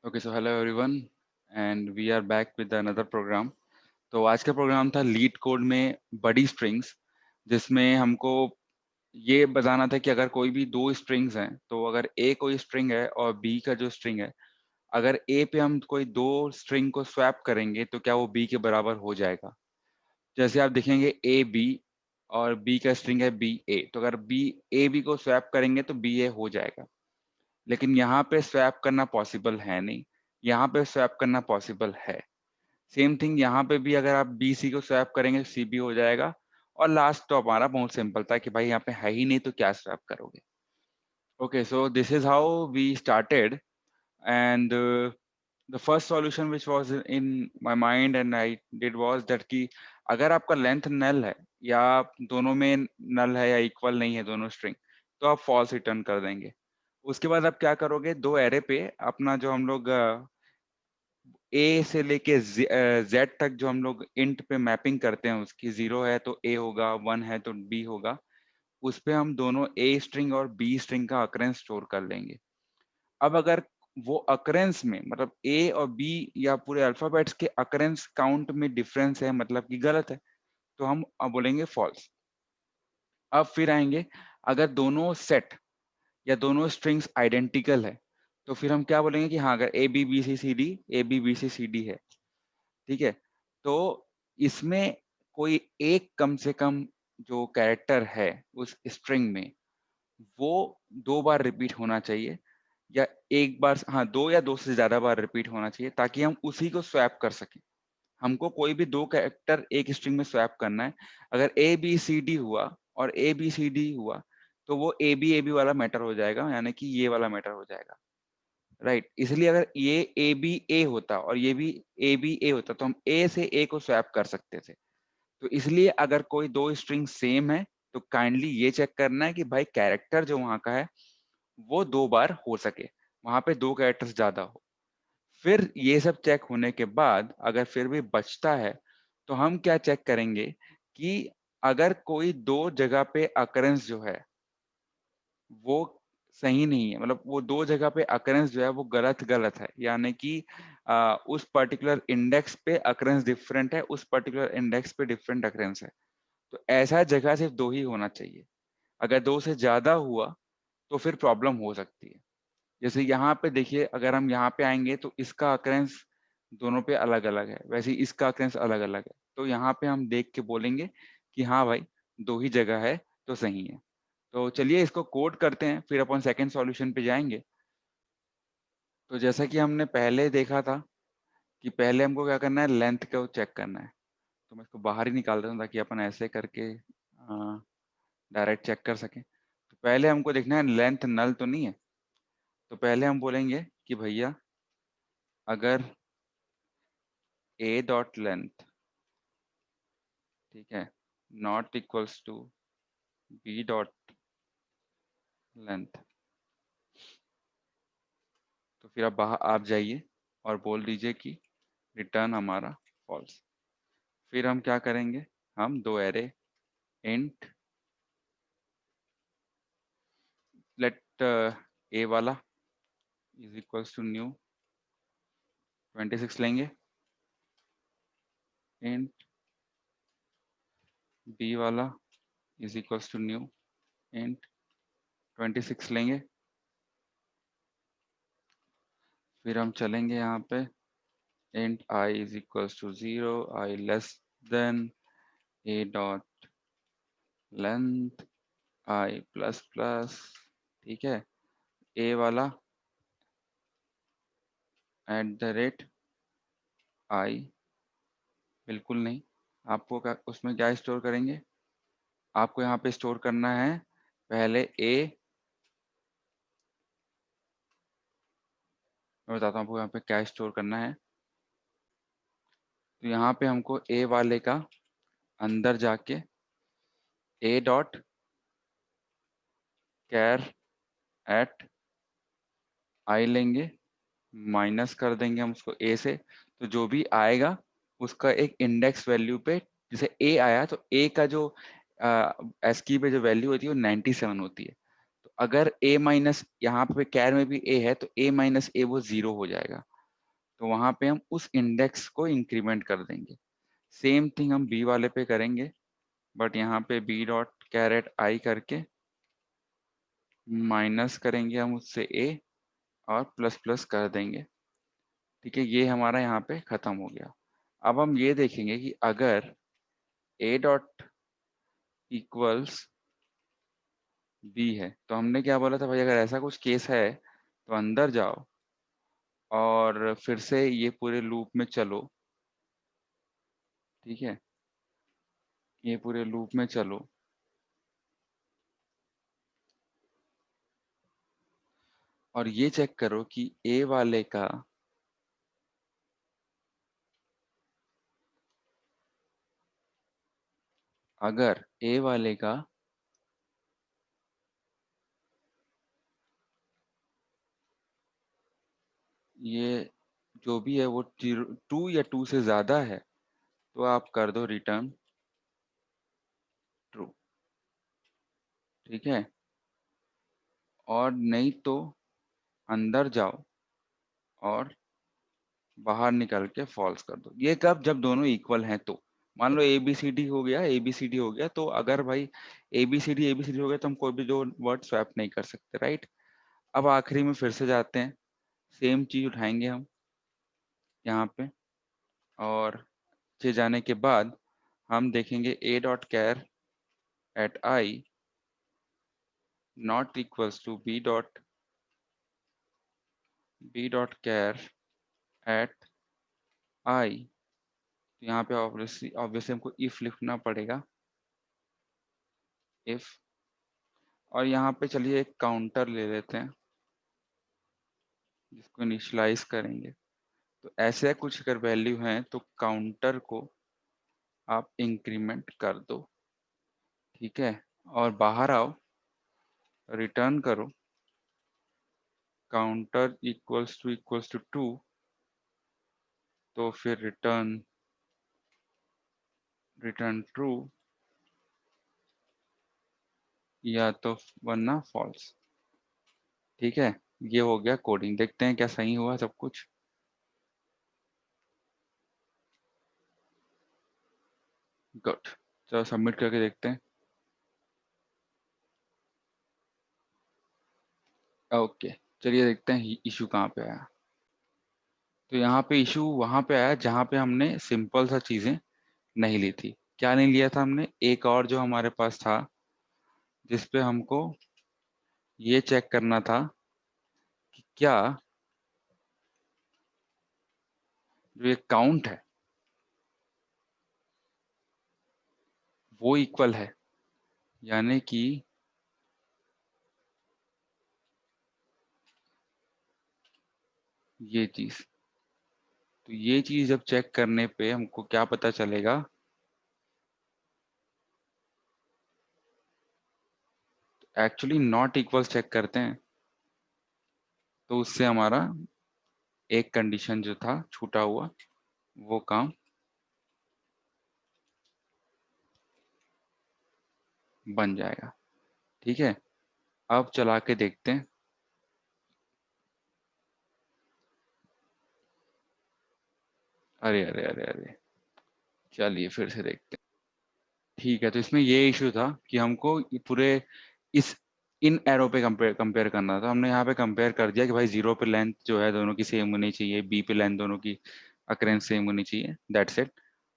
Okay so hello everyone and we are back with another programme. तो आज का programme था लीड कोड में बड़ी स्ट्रिंग्स, जिसमें हमको ये बताना था कि अगर कोई भी दो स्ट्रिंग्स हैं तो अगर ए कोई स्ट्रिंग है और बी का जो स्ट्रिंग है, अगर ए पे हम कोई दो स्ट्रिंग को स्वैप करेंगे तो क्या वो बी के बराबर हो जाएगा। जैसे आप देखेंगे ए बी और बी का स्ट्रिंग है बी ए, तो अगर बी ए बी को स्वैप करेंगे तो बी ए हो जाएगा। लेकिन यहाँ पे स्वैप करना पॉसिबल है नहीं, यहाँ पे स्वैप करना पॉसिबल है। सेम थिंग यहाँ पे भी अगर आप बी सी को स्वैप करेंगे सी बी हो जाएगा। और लास्ट तो हमारा बहुत सिंपल था कि भाई यहाँ पे है ही नहीं तो क्या स्वैप करोगे। Okay so this is how we started and the first solution which was in my mind and I did was that कि अगर आपका लेंथ नल है या दोनों में नल है या इक्वल नहीं है दोनों स्ट्रिंग, तो आप फॉल्स रिटर्न कर देंगे। उसके बाद आप क्या करोगे, दो एरे पे अपना जो हम लोग ए से लेके जेड तक जो हम लोग इंट पे मैपिंग करते हैं, उसकी जीरो है तो ए होगा, वन है तो बी होगा, उस पे हम दोनों ए स्ट्रिंग और बी स्ट्रिंग का अकरेंस स्टोर कर लेंगे। अब अगर वो अकरेंस में मतलब ए और बी या पूरे अल्फाबेट्स के अकरेंस काउंट में डिफरेंस है, मतलब कि गलत है, तो हम अब बोलेंगे फॉल्स। अब फिर आएंगे, अगर दोनों सेट या दोनों स्ट्रिंग्स आइडेंटिकल है तो फिर हम क्या बोलेंगे कि हाँ, अगर A B B C C D A B B C C D है, ठीक है, तो इसमें कोई एक कम से कम जो कैरेक्टर है उस स्ट्रिंग में, वो दो बार रिपीट होना चाहिए, या एक बार, हाँ, दो या दो से ज्यादा बार रिपीट होना चाहिए, ताकि हम उसी को स्वैप कर सकें। हमको कोई भी दो कैरेक्टर एक स्ट्रिंग में स्वैप करना है। अगर ए बी सी डी हुआ और ए बी सी डी हुआ, तो वो ए बी वाला मैटर हो जाएगा, यानी कि ये वाला मैटर हो जाएगा, राइट। इसलिए अगर ये ए बी ए होता और ये भी ए बी ए होता तो हम ए से ए को स्वैप कर सकते थे। तो इसलिए अगर कोई दो स्ट्रिंग सेम है तो काइंडली ये चेक करना है कि भाई कैरेक्टर जो वहां का है वो दो बार हो सके, वहां पे दो कैरेक्टर्स ज्यादा हो। फिर ये सब चेक होने के बाद अगर फिर भी बचता है तो हम क्या चेक करेंगे कि अगर कोई दो जगह पे अकरेंस जो है वो सही नहीं है, मतलब वो दो जगह पे अकरेंस जो है वो गलत गलत है, यानी कि उस पर्टिकुलर इंडेक्स पे अकरेंस डिफरेंट है, उस पर्टिकुलर इंडेक्स पे डिफरेंट अकरेंस है, तो ऐसा जगह सिर्फ दो ही होना चाहिए। अगर दो से ज्यादा हुआ तो फिर प्रॉब्लम हो सकती है। जैसे यहाँ पे देखिए, अगर हम यहाँ पे आएंगे तो इसका अकरेंस दोनों पे अलग अलग है, वैसे ही इसका अकरेंस अलग अलग है, तो यहाँ पे हम देख के बोलेंगे कि हाँ भाई, दो ही जगह है तो सही है। तो चलिए इसको कोड करते हैं, फिर अपन सेकंड सॉल्यूशन पे जाएंगे। तो जैसा कि हमने पहले देखा था कि पहले हमको क्या करना है, लेंथ को चेक करना है। तो मैं इसको बाहर ही निकाल देता हूँ ताकि अपन ऐसे करके डायरेक्ट चेक कर सकें। तो पहले हमको देखना है लेंथ नल तो नहीं है। तो पहले हम बोलेंगे कि भैया अगर a डॉट लेंथ, ठीक है, not equals to b dot length, तो फिर आप बाहर आप जाइए और बोल दीजिए कि रिटर्न हमारा फॉल्स। फिर हम क्या करेंगे, हम दो एरे इंट लेट ए वाला इज इक्वल्स टू न्यू 26 लेंगे, इंट बी वाला is equals to new int 26 लेंगे। फिर हम चलेंगे यहाँ पे, int I is equals to 0, I less than A dot length I plus plus, ठीक है, ए वाला एट द रेट आई, बिल्कुल नहीं। आपको क्या उसमें क्या स्टोर करेंगे, आपको यहाँ पे स्टोर करना है पहले ए, मैं बताता हूँ आपको यहाँ पे क्या स्टोर करना है। तो यहाँ पे हमको ए वाले का अंदर जाके ए डॉट कैर एट आई लेंगे, माइनस कर देंगे हम उसको ए से, तो जो भी आएगा उसका एक इंडेक्स वैल्यू पे, जैसे ए आया तो ए का जो एस्की पे जो वैल्यू होती है वो 97 होती है। तो अगर ए माइनस यहाँ पे कैर में भी ए है तो ए माइनस ए वो 0 हो जाएगा। तो वहां पे हम उस इंडेक्स को इंक्रीमेंट कर देंगे। सेम थिंग हम बी वाले पे करेंगे, बट यहाँ पे बी डॉट कैरेट आई करके माइनस करेंगे हम उससे ए और प्लस प्लस कर देंगे। ठीक है, ये हमारा यहाँ पे खत्म हो गया। अब हम ये देखेंगे कि अगर ए डॉट इक्वल्स बी है, तो हमने क्या बोला था भाई, अगर ऐसा कुछ केस है तो अंदर जाओ और फिर से ये पूरे लूप में चलो। ठीक है, ये पूरे लूप में चलो और ये चेक करो कि ए वाले का अगर ए वाले का ये जो भी है वो 2 या 2 से ज्यादा है, तो आप कर दो रिटर्न ट्रू। ठीक है, और नहीं तो अंदर जाओ और बाहर निकल के फॉल्स कर दो। ये कब, जब दोनों इक्वल हैं तो। मान लो ए बी सी डी हो गया, ए बी सी डी हो गया, तो अगर भाई ए बी सी डी हो गया तो हम कोई भी दो वर्ड स्वैप नहीं कर सकते, राइट। अब आखिरी में फिर से जाते हैं, सेम चीज उठाएंगे हम यहाँ पे, और नीचे जाने के बाद हम देखेंगे A dot char at I not equals to B dot char at I. तो यहाँ पे ऑब्वियसली ऑब्वियसली हमको इफ लिखना पड़ेगा, इफ। और यहाँ पे चलिए एक काउंटर ले लेते हैं जिसको इनिशियलाइज करेंगे। तो ऐसे कुछ अगर वैल्यू हैं तो काउंटर को आप इंक्रीमेंट कर दो। ठीक है, और बाहर आओ, रिटर्न करो काउंटर इक्वल्स टू 2, तो फिर रिटर्न रिटर्न ट्रू या तो वरना फॉल्स। ठीक है, ये हो गया कोडिंग। देखते हैं क्या सही हुआ सब कुछ। गुड, चलो सबमिट करके देखते हैं। ओके, चलिए देखते हैं इशू कहाँ पे आया। तो यहाँ पे इशू वहां पे आया जहाँ पे हमने सिंपल सा चीजें नहीं ली थी। क्या नहीं लिया था हमने, एक और जो हमारे पास था जिसपे हमको ये चेक करना था कि क्या जो ये काउंट है वो इक्वल है, यानी कि ये चीज। तो ये चीज जब चेक करने पे हमको क्या पता चलेगा, एक्चुअली नॉट इक्वल चेक करते हैं, तो उससे हमारा एक कंडीशन जो था छूटा हुआ वो काम बन जाएगा। ठीक है, अब चला के देखते हैं। अरे अरे अरे अरे, चलिए फिर से देखते हैं। ठीक है, तो इसमें ये इशू था कि हमको ये पूरे इस इन एरो पे कंपेयर कंपेयर करना था। हमने यहाँ पे कंपेयर कर दिया कि भाई जीरो पे लेंथ जो है दोनों की सेम होनी चाहिए, बी पे लेंथ दोनों की अकरेंस सेम होनी चाहिए, दैट्स इट।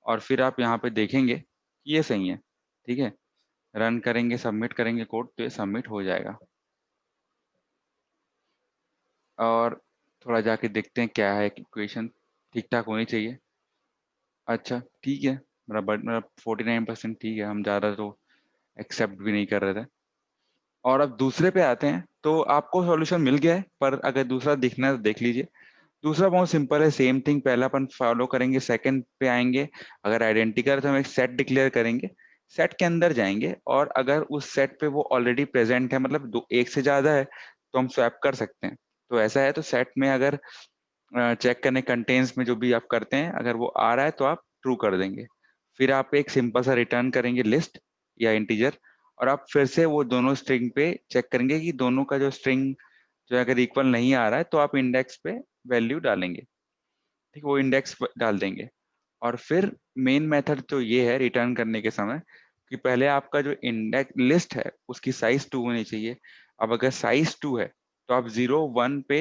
और फिर आप यहाँ पे देखेंगे कि ये सही है। ठीक है, रन करेंगे, सबमिट करेंगे कोड, तो ये सबमिट हो जाएगा। और थोड़ा जाके देखते हैं क्या है, इक्वेशन ठीक ठाक होनी चाहिए। अच्छा ठीक है, मेरा 49% ठीक है, हम ज़्यादा तो एक्सेप्ट भी नहीं कर रहे थे। और अब दूसरे पे आते हैं, तो आपको सॉल्यूशन मिल गया है, पर अगर दूसरा देखना है तो देख लीजिए। दूसरा बहुत सिंपल है, सेम थिंग पहला अपन फॉलो करेंगे, सेकंड पे आएंगे। अगर आइडेंटिकल है तो हम एक सेट डिक्लेयर करेंगे, सेट के अंदर जाएंगे, और अगर उस सेट पे वो ऑलरेडी प्रेजेंट है, मतलब दो एक से ज्यादा है, तो हम स्वैप कर सकते हैं। तो ऐसा है, तो सेट में अगर चेक करने कंटेन्स में जो भी आप करते हैं, अगर वो आ रहा है तो आप ट्रू कर देंगे। फिर आप एक सिंपल सा रिटर्न करेंगे लिस्ट या इंटीजर, और आप फिर से वो दोनों स्ट्रिंग पे चेक करेंगे कि दोनों का जो स्ट्रिंग जो अगर इक्वल नहीं आ रहा है तो आप इंडेक्स पे वैल्यू डालेंगे। ठीक, वो इंडेक्स डाल देंगे। और फिर मेन मेथड तो ये है रिटर्न करने के समय कि पहले आपका जो इंडेक्स लिस्ट है उसकी साइज 2 होनी चाहिए। अब अगर साइज 2 है तो आप 0 1 पे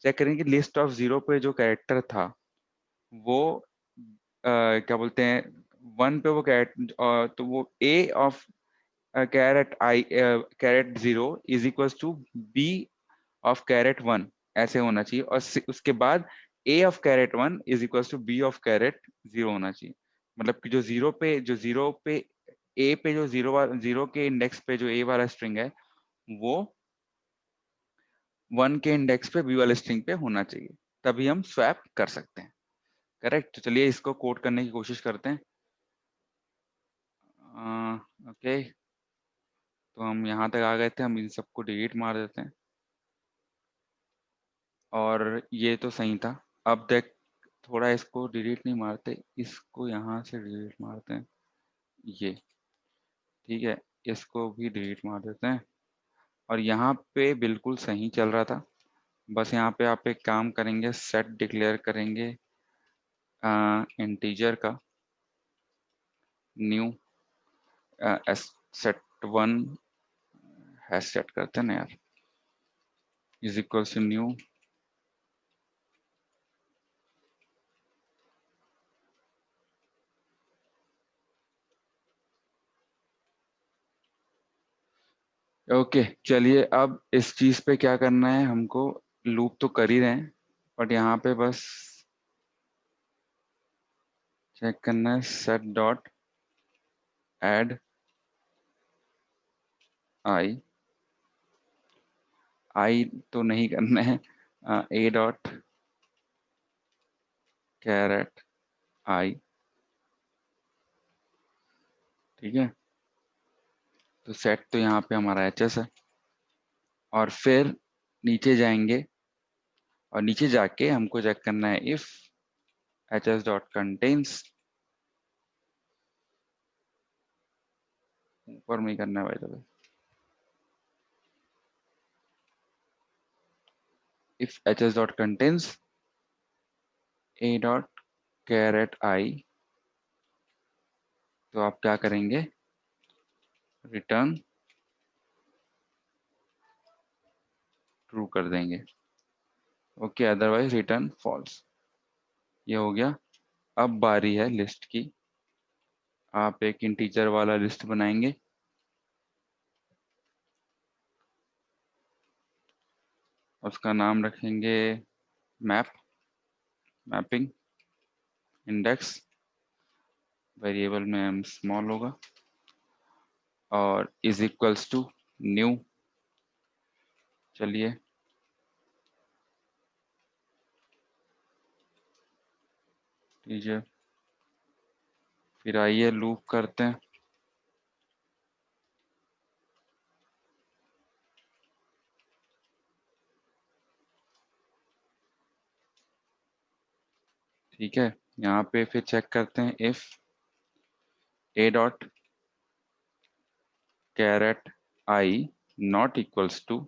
चेक करेंगे, लिस्ट ऑफ 0 पे जो कैरेक्टर था वो क्या बोलते हैं 1 पे वो कैरेक्टर, तो वो A of caret 0 is equal to B of caret 1 ऐसे होना चाहिए। और उसके बाद A of caret 1 is equal to B of caret 0 होना चाहिए। मतलब कि जो जीरो पे ए पे जो जीरो के इंडेक्स पे जो ए वाला स्ट्रिंग है वो 1 के इंडेक्स पे बी वाले स्ट्रिंग पे होना चाहिए, तभी हम स्वैप कर सकते हैं। करेक्ट। तो चलिए इसको कोड करने की कोशिश करते हैं। ओके, तो हम यहाँ तक आ गए थे, हम इन सबको डिलीट मार देते हैं। और ये तो सही था। अब देख, थोड़ा इसको डिलीट नहीं मारते, इसको यहाँ से डिलीट मारते हैं, ये ठीक है। इसको भी डिलीट मार देते हैं। और यहाँ पे बिल्कुल सही चल रहा था। बस यहाँ पे आप एक काम करेंगे, सेट डिक्लेयर करेंगे इंटीजर का, न्यू सेट 1 हैश सेट करते हैं ना यार, is equal to new okay. चलिए अब इस चीज पे क्या करना है हमको, लूप तो कर ही रहे हैं बट यहाँ पे बस चेक करना है सेट डॉट एड आई, आई तो नहीं करना है, ए डॉट कैरेट आई, ठीक है। तो सेट तो यहाँ पे हमारा एचएस है। और फिर नीचे जाएंगे और नीचे जाके हमको चेक करना है इफ एचएस डॉट कंटेन्स, ऊपर में ही करना है भाई, तो if HS dot contains A dot caret I, तो आप क्या करेंगे, रिटर्न ट्रू कर देंगे। Okay, otherwise return false. ये हो गया। अब बारी है लिस्ट की। आप एक इंटीजर वाला लिस्ट बनाएंगे, उसका नाम रखेंगे मैप, मैपिंग इंडेक्स, वेरिएबल में हम स्मॉल होगा, और इज इक्वल्स टू न्यू। चलिए लीजिए, फिर आइए लूप करते हैं। ठीक है, यहाँ पे फिर चेक करते हैं if A dot caret I not equals to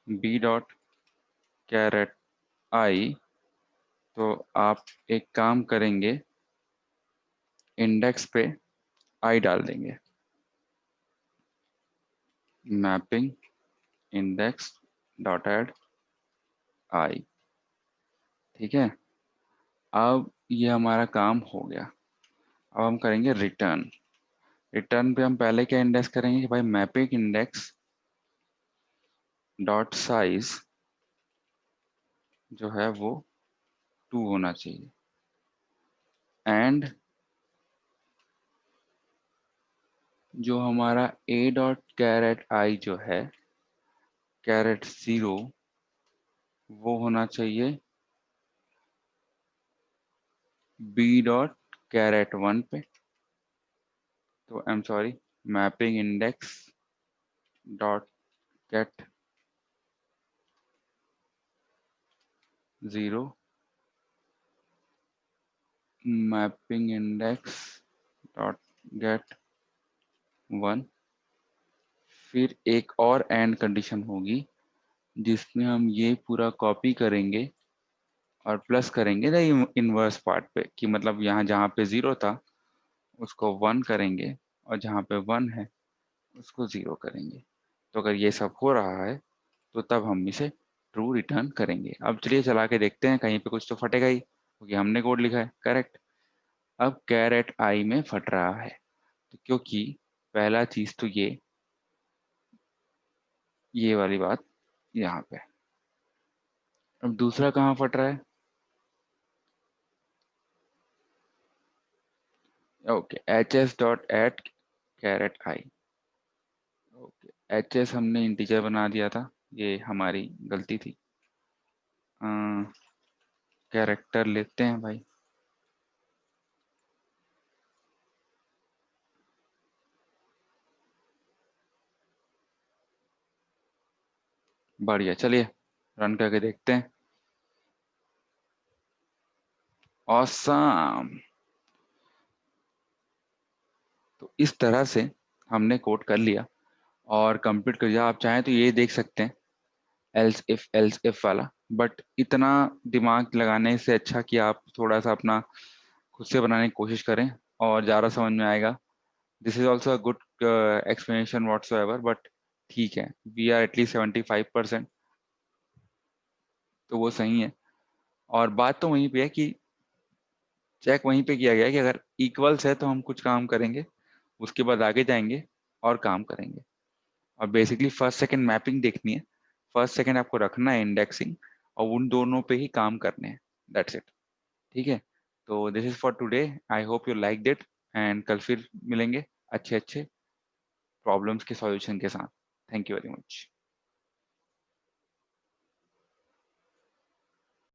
B dot caret I, तो आप एक काम करेंगे, इंडेक्स पे आई डाल देंगे, मैपिंग इंडेक्स डॉट एड आई, ठीक है। अब ये हमारा काम हो गया। अब हम करेंगे रिटर्न। रिटर्न पे हम पहले क्या इंडेक्स करेंगे कि भाई मैपिंग इंडेक्स डॉट साइज जो है वो 2 होना चाहिए, एंड जो हमारा ए डॉट कैरेट आई जो है कैरेट 0 वो होना चाहिए बी डॉट कैरेट 1 पे। तो I am sorry, mapping index dot gate 0, mapping index dot gate 1। फिर एक और एंड कंडीशन होगी जिसमें हम ये पूरा कॉपी करेंगे और प्लस करेंगे ना इनवर्स पार्ट पे, कि मतलब यहाँ जहाँ पे 0 था उसको 1 करेंगे और जहाँ पे 1 है उसको 0 करेंगे। तो अगर ये सब हो रहा है तो तब हम इसे ट्रू रिटर्न करेंगे। अब चलिए चला के देखते हैं, कहीं पे कुछ तो फटेगा ही, क्योंकि हमने कोड लिखा है करेक्ट। अब कैरेट आई में फट रहा है, तो क्योंकि पहला चीज तो ये वाली बात यहाँ पे। अब दूसरा कहाँ फट रहा है? Okay, H S dot at caret I. Okay, H S हमने इंटीजर बना दिया था, ये हमारी गलती थी। कैरेक्टर लेते हैं भाई। बढ़िया, चलिए रन करके देखते हैं। ऑसम। तो इस तरह से हमने कोड कर लिया और कंप्लीट कर दिया। आप चाहें तो ये देख सकते हैं एल्स इफ वाला, बट इतना दिमाग लगाने से अच्छा कि आप थोड़ा सा अपना खुद से बनाने की कोशिश करें और ज़्यादा समझ में आएगा। This is also a good explanation what's ever, but ठीक है, वी आर एटलीस्ट 75%, तो वो सही है। और बात तो वहीं पे है कि चेक वहीं पे किया गया है कि अगर इक्वल्स है तो हम कुछ काम करेंगे, उसके बाद आगे जाएंगे और काम करेंगे। और बेसिकली फर्स्ट सेकंड मैपिंग देखनी है, फर्स्ट सेकंड आपको रखना है इंडेक्सिंग, और उन दोनों पे ही काम करने हैं। That's it. ठीक है, तो this is for today. I hope you like it, and कल फिर मिलेंगे अच्छे अच्छे प्रॉब्लम्स के सॉल्यूशन के साथ। Thank you very much.